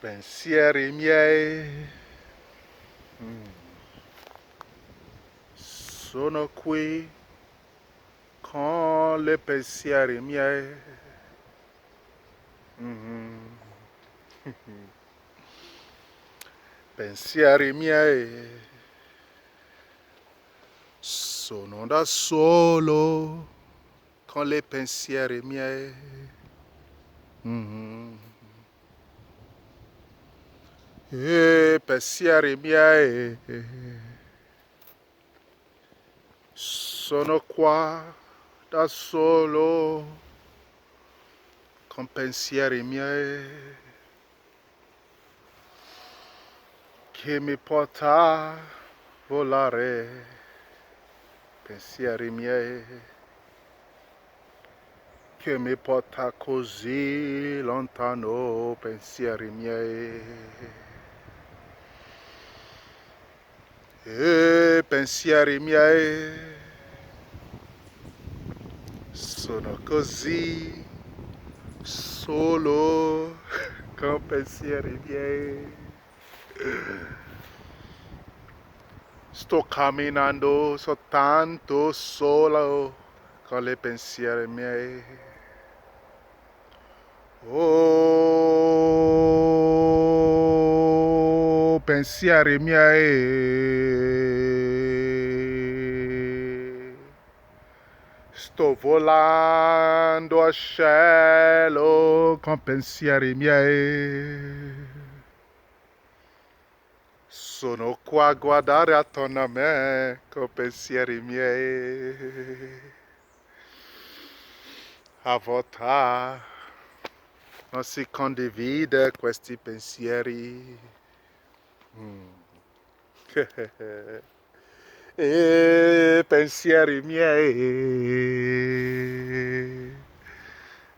Pensieri miei sono qui con le pensieri miei. Pensieri miei, sono da solo con le pensieri miei. E pensieri miei, sono qua da solo con pensieri miei che mi porta a volare. Pensieri miei che mi porta così lontano. Pensieri miei. E pensieri miei sono così solo con pensieri miei. Sto camminando soltanto solo con le pensieri miei. Oh, pensieri miei. Sto volando al cielo con pensieri miei. Sono qua a guardare attorno a me con pensieri miei. A volte non si condivide questi pensieri. E pensieri miei.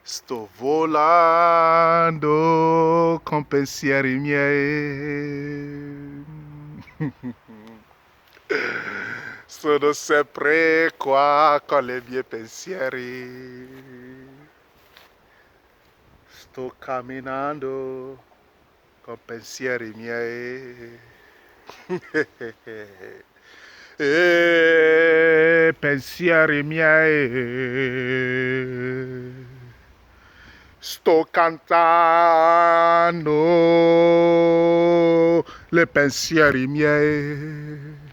Sto volando con pensieri miei. Sono sempre qua con i miei pensieri. Sto camminando con pensieri miei. E pensieri miei. Sto cantando le pensieri miei.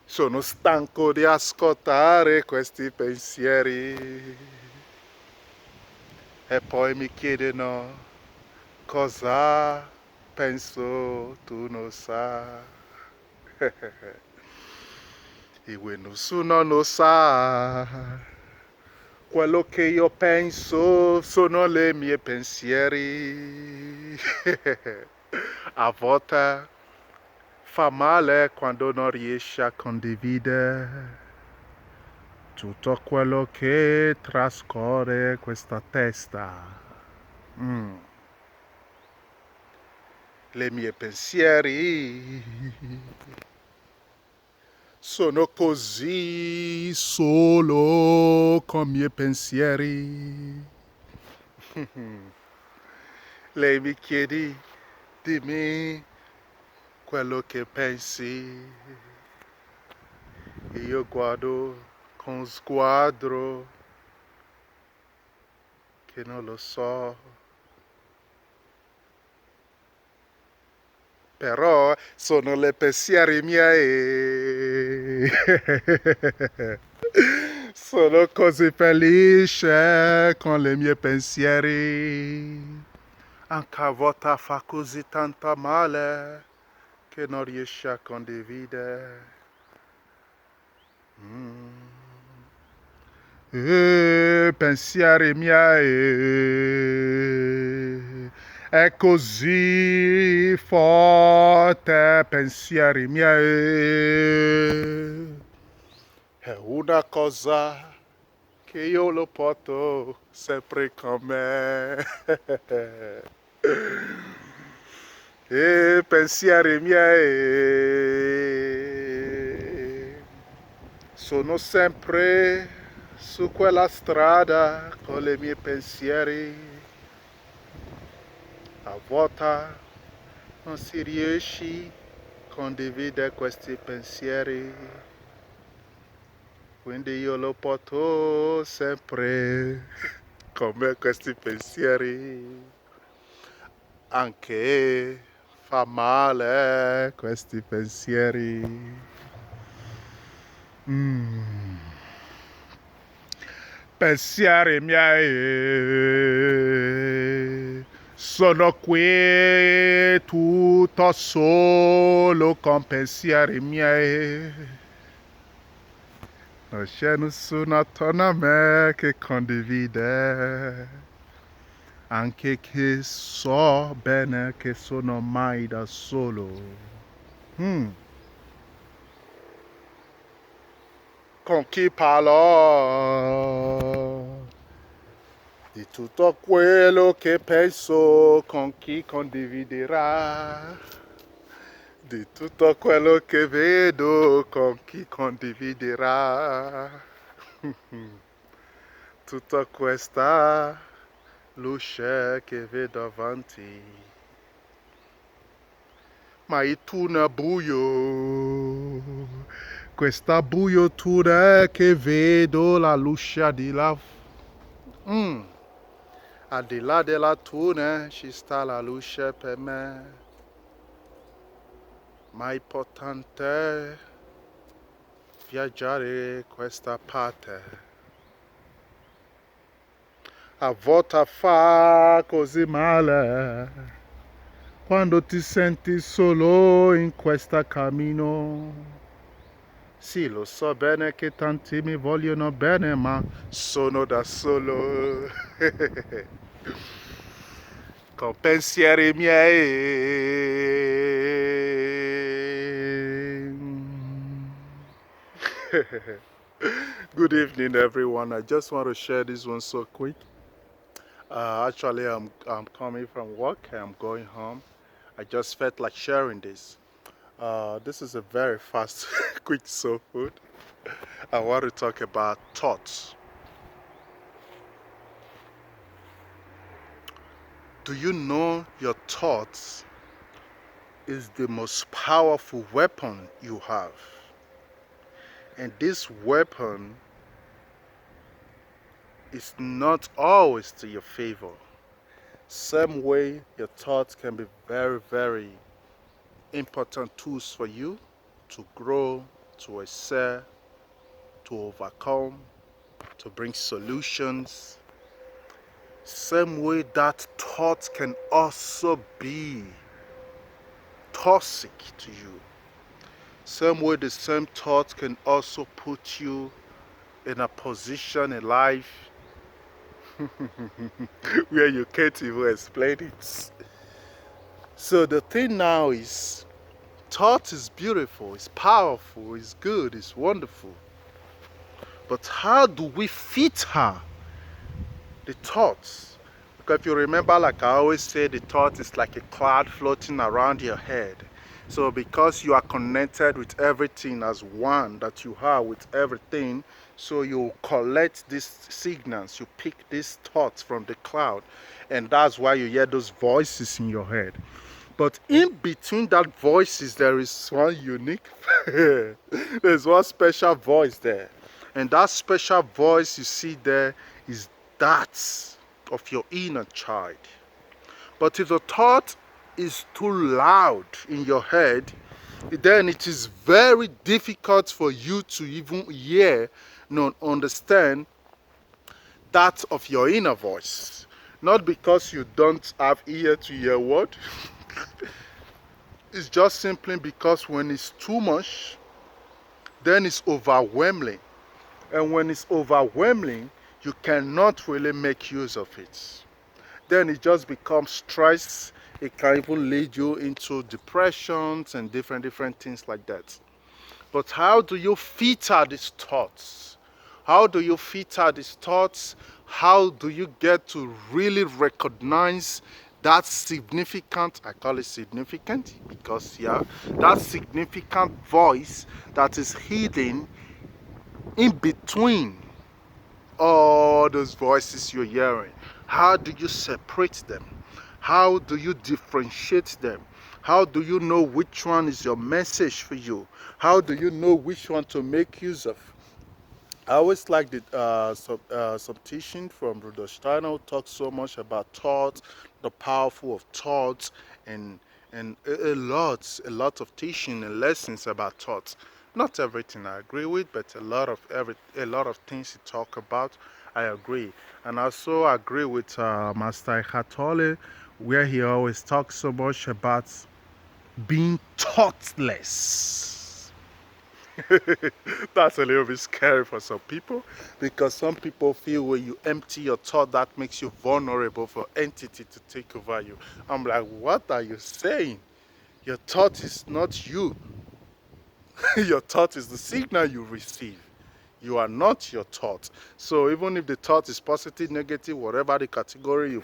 Sono stanco di ascoltare questi pensieri. E poi mi chiedono cosa penso, tu non sai. E nessuno lo sa. Quello che io penso sono le mie pensieri. A volte fa male quando non riesci a condividere tutto quello che trascorre questa testa. Le mie pensieri sono così solo con i miei pensieri. Lei mi chiede, dimmi quello che pensi. E io guardo con sguardo che non lo so. Però sono le pensieri miei. Sono così felice con i miei pensieri. Anche a volte fa così tanto male che non riesci a condividere. E pensieri miei. È così forte, pensieri miei. È una cosa che io lo porto sempre con me. E pensieri miei. Sono sempre su quella strada con i miei pensieri. A volta non si riesce a condividere questi pensieri, quindi io lo porto sempre con me questi pensieri, anche fa male questi pensieri. Pensieri miei, sono qui tutto solo con pensieri miei. Non c'è nessuno attorno a me che condivide, anche che so bene che sono mai da solo. Con chi parlo? Di tutto quello che penso, con chi condividerà? Di tutto quello che vedo, con chi condividerà? Tutta questa luce che vedo avanti, ma è tunnel buio, questa buio tunnel che vedo la luce di là. Al di là della tunnel ci sta la luce per me, ma è importante viaggiare questa parte. A volte fa così male quando ti senti solo in questo cammino. Sì, lo so bene che tanti mi vogliono bene, ma sono da solo. Con pensieri miei. Good evening, everyone. I just want to share this one so quick. Actually, I'm coming from work. I'm going home. I just felt like sharing this. This is a very fast, quick soul food. I want to talk about thoughts. Do you know your thoughts is the most powerful weapon you have? And this weapon is not always to your favor. Same way your thoughts can be very, very important tools for you to grow, to excel, to overcome, to bring solutions. Same way that thoughts can also be toxic to you. Same way the same thoughts can also put you in a position in life where you can't even explain it. So the thing now is, thought is beautiful, it's powerful, it's good, it's wonderful. But how do we fit her? The thoughts. Because if you remember, like I always say, the thought is like a cloud floating around your head. So because you are connected with everything as one that you are with everything, so you collect these signals, you pick these thoughts from the cloud, and that's why you hear those voices in your head. But in between that voices, there is one unique, there's one special voice there. And that special voice you see there is that of your inner child. But if the thought is too loud in your head, then it is very difficult for you to even hear nor understand that of your inner voice. Not because you don't have ear to hear what. It's just simply because when it's too much, then it's overwhelming. And when it's overwhelming, you cannot really make use of it. Then it just becomes stress. It can even lead you into depressions and different things like that. But how do you filter these thoughts? How do you filter these thoughts? How do you get to really recognize that significant, I call it significant because yeah, that significant voice that is hidden in between all those voices you're hearing? How do you separate them? How do you differentiate them? How do you know which one is your message for you? How do you know which one to make use of? I always like the some teaching from Rudolf Steiner who talks so much about thoughts, the powerful of thoughts, and a lot of teaching and lessons about thoughts. Not everything I agree with, but a lot of things he talk about, I agree. And I also agree with Master Hatole, where he always talks so much about being thoughtless. That's a little bit scary for some people, because some people feel when you empty your thought, that makes you vulnerable for entity to take over you. I'm like, what are you saying? Your thought is not you. Your thought is the signal you receive. You are not your thought. So even if the thought is positive, negative, whatever the category you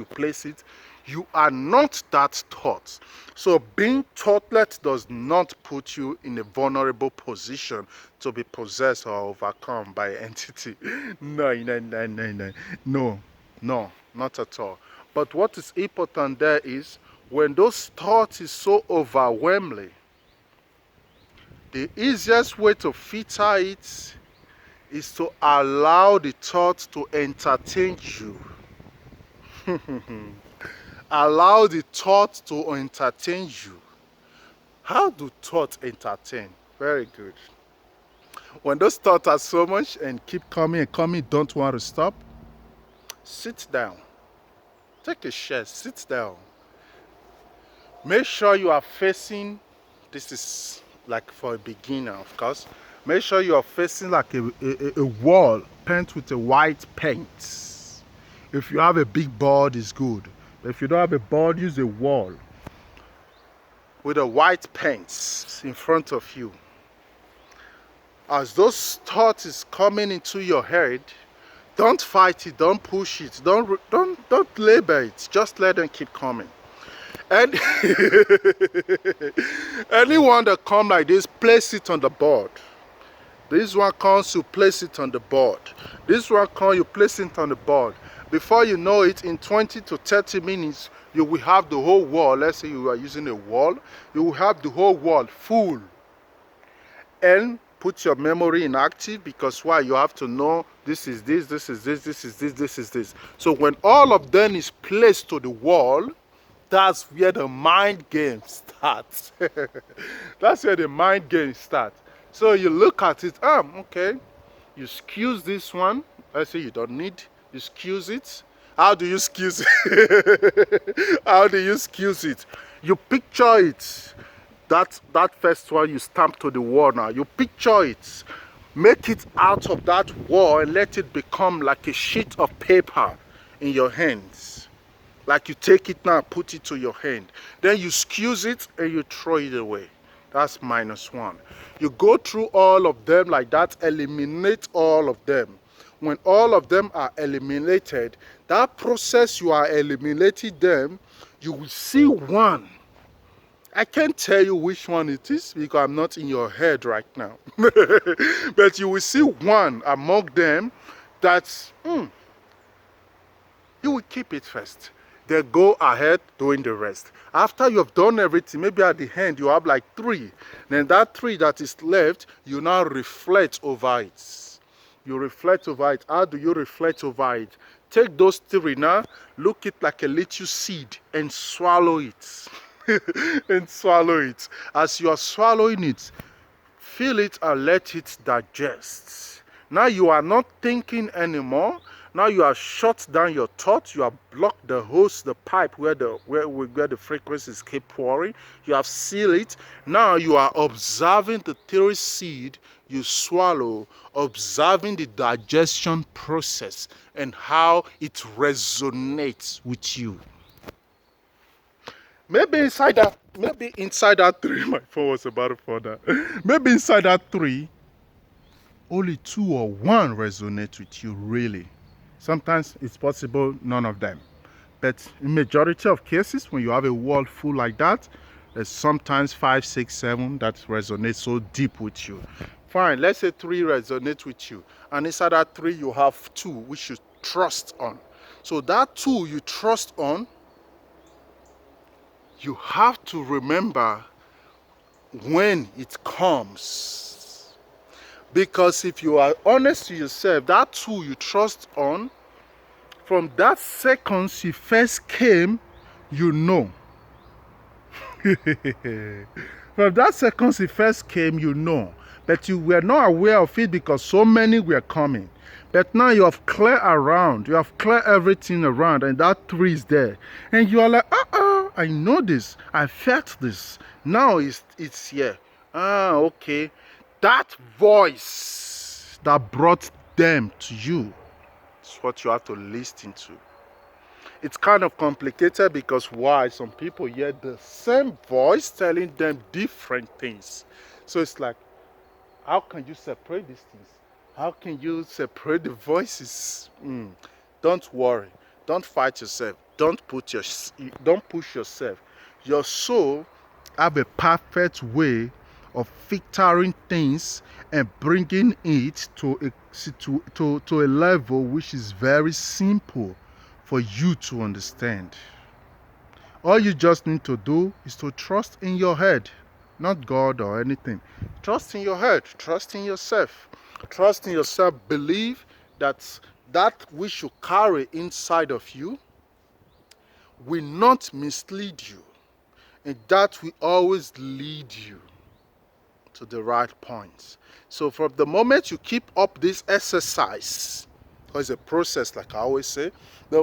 place it, you are not that thought. So being thoughtless does not put you in a vulnerable position to be possessed or overcome by entity. No, no, no, no, no, no, no, not at all. But what is important there is when those thoughts is so overwhelming, the easiest way to filter it is to allow the thought to entertain you. Allow the thought to entertain you. How do thoughts entertain? Very good. When those thoughts are so much and keep coming and coming, don't want to stop, sit down. Take a chair, sit down. Make sure you are facing, this is like for a beginner, of course. Make sure you are facing like a wall paint with a white paint. If you have a big board, it's good. But if you don't have a board, use a wall with a white paint in front of you. As those thoughts is coming into your head, don't fight it, don't push it, don't labor it. Just let them keep coming. And anyone that come like this, place it on the board. This one comes, you place it on the board. This one comes, you place it on the board. Before you know it, in 20 to 30 minutes, you will have the whole wall. Let's say you are using a wall. You will have the whole wall full. And put your memory in active, because why? You have to know this is this, this is this, this is this, this is this. So when all of them is placed to the wall, that's where the mind game starts. That's where the mind game starts. So you look at it, okay, you excuse this one. Let's say you don't need, you excuse it. How do you excuse it? How do you excuse it? You picture it. That first one you stamp to the wall now. You picture it. Make it out of that wall and let it become like a sheet of paper in your hands. Like you take it now, put it to your hand. Then you excuse it and you throw it away. That's -1. You go through all of them like that, eliminate all of them. When all of them are eliminated, that process you are eliminating them, you will see one. I can't tell you which one it is because I'm not in your head right now. But you will see one among them that's, you will keep it first. Then go ahead doing the rest. After you have done everything, maybe at the end you have like 3. Then that 3 that is left, you now reflect over it. You reflect over it. How do you reflect over it? Take those 3 now, look it like a little seed and swallow it. And swallow it. As you are swallowing it, feel it and let it digest. Now you are not thinking anymore. Now you have shut down your thoughts. You have blocked the hose, the pipe where the frequencies keep pouring. You have sealed it. Now you are observing the 3 seed you swallow, observing the digestion process and how it resonates with you. Maybe inside that 3, my phone was about to fall down. Maybe inside that 3, only 2 or 1 resonate with you, really. Sometimes it's possible none of them. But in majority of cases, when you have a wall full like that, there's sometimes 5, 6, 7 that resonate so deep with you. Fine, let's say 3 resonate with you. And inside that 3, you have 2 which you trust on. So that 2 you trust on, you have to remember when it comes. Because if you are honest to yourself, that tool you trust on, from that second she first came, you know. From that second she first came, you know. But you were not aware of it because so many were coming. But now you have cleared around, you have cleared everything around, and that tree is there. And you are like, I know this, I felt this. Now it's here. Okay. That voice that brought them to you is what you have to listen to. It's kind of complicated because why? Some people hear the same voice telling them different things. So it's like, how can you separate these things? How can you separate the voices? Don't worry. Don't fight yourself. Don't push yourself. Your soul have a perfect way of filtering things and bringing it to a level which is very simple for you to understand. All you just need to do is to trust in your head, not God or anything. Trust in your head, trust in yourself. Trust in yourself, believe that that which you carry inside of you will not mislead you, and that will always lead you to the right points. So from the moment you keep up this exercise, because it's a process like I always say,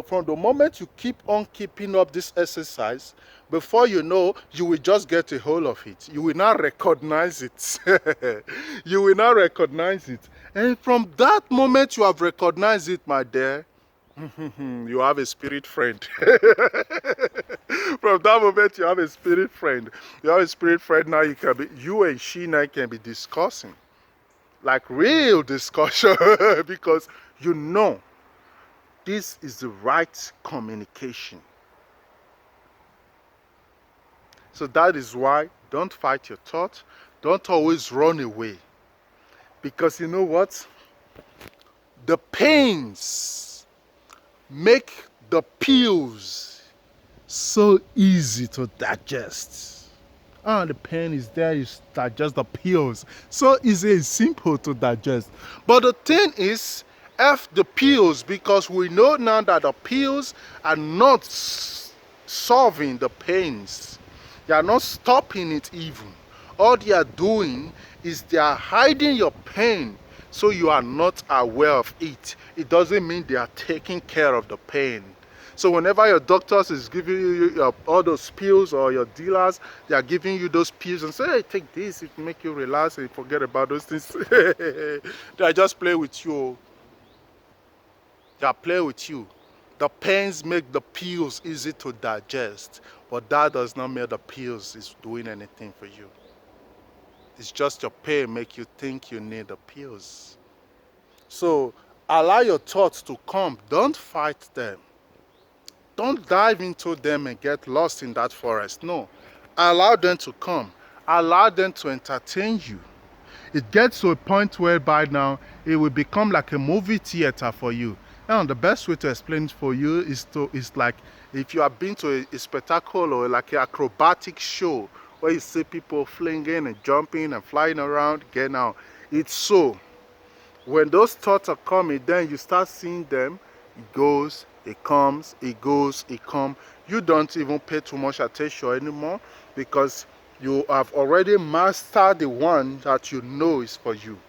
from the moment you keep on keeping up this exercise, before you know, you will just get a hold of it. You will not recognize it. You will not recognize it. And from that moment you have recognized it, my dear, you have a spirit friend. From that moment, you have a spirit friend. You have a spirit friend now. You and she now can be discussing, like real discussion, because you know this is the right communication. So that is why don't fight your thought. Don't always run away, because you know what? The pains make the pills so easy to digest. The pain is there, you digest the pills. So easy and simple to digest. But the thing is, F the pills, because we know now that the pills are not solving the pains. They are not stopping it even. All they are doing is they are hiding your pain so you are not aware of it. It doesn't mean they are taking care of the pain. So whenever your doctors is giving you all those pills, or your dealers, they are giving you those pills and say, hey, take this, it will make you relax and forget about those things. They are just play with you. They are play with you. The pains make the pills easy to digest, but that does not mean the pills is doing anything for you. It's just your pain make you think you need the pills. So allow your thoughts to come. Don't fight them. Don't dive into them and get lost in that forest. No. Allow them to come. Allow them to entertain you. It gets to a point whereby now it will become like a movie theater for you. Now, the best way to explain it for you is like if you have been to a spectacle or like an acrobatic show where you see people flinging and jumping and flying around. Get now. It's so. When those thoughts are coming, then you start seeing them. It goes, it comes, it goes, it comes. You don't even pay too much attention anymore because you have already mastered the one that you know is for you.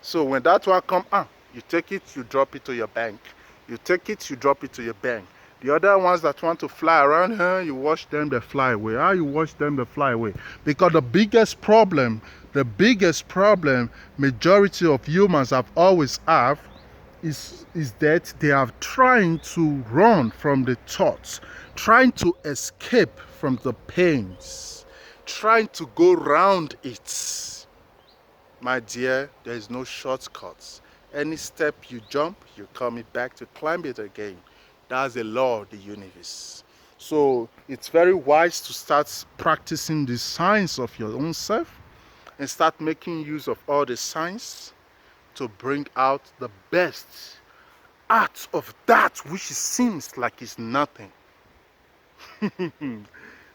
So when that one comes, you take it, you drop it to your bank. You take it, you drop it to your bank. The other ones that want to fly around, you watch them, they fly away. How you watch them, they fly away? Because the biggest problem majority of humans have always have is that they are trying to run from the thoughts, trying to escape from the pains, trying to go around it. My dear, there is no shortcuts. Any step you jump, you come back to climb it again. That's the law of the universe. So it's very wise to start practicing the science of your own self and start making use of all the science to bring out the best out of that which seems like it's nothing.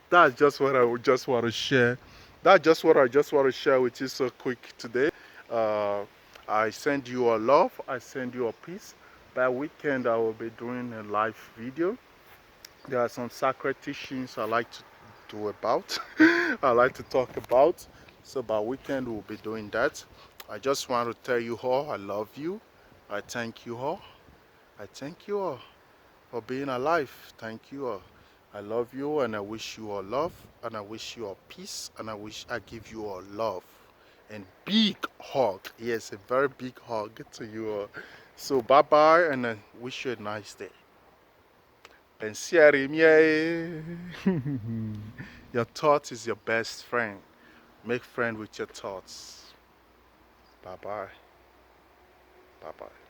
That's just what I would just want to share. That's just what I just want to share with you so quick today. Uh, I send you a love. I send you a peace. By weekend, I will be doing a live video. There are some sacred teachings I like to do about. I like to talk about. So by weekend, we'll be doing that. I just want to tell you all I love you. I thank you all. I thank you all for being alive. Thank you all. I love you and I wish you all love and I wish you all peace and I give you all love and big hug. Yes, a very big hug to you all. So bye bye and I wish you a nice day. Pensieri miei. Your thought is your best friend. Make friend with your thoughts. Bye bye. Bye bye.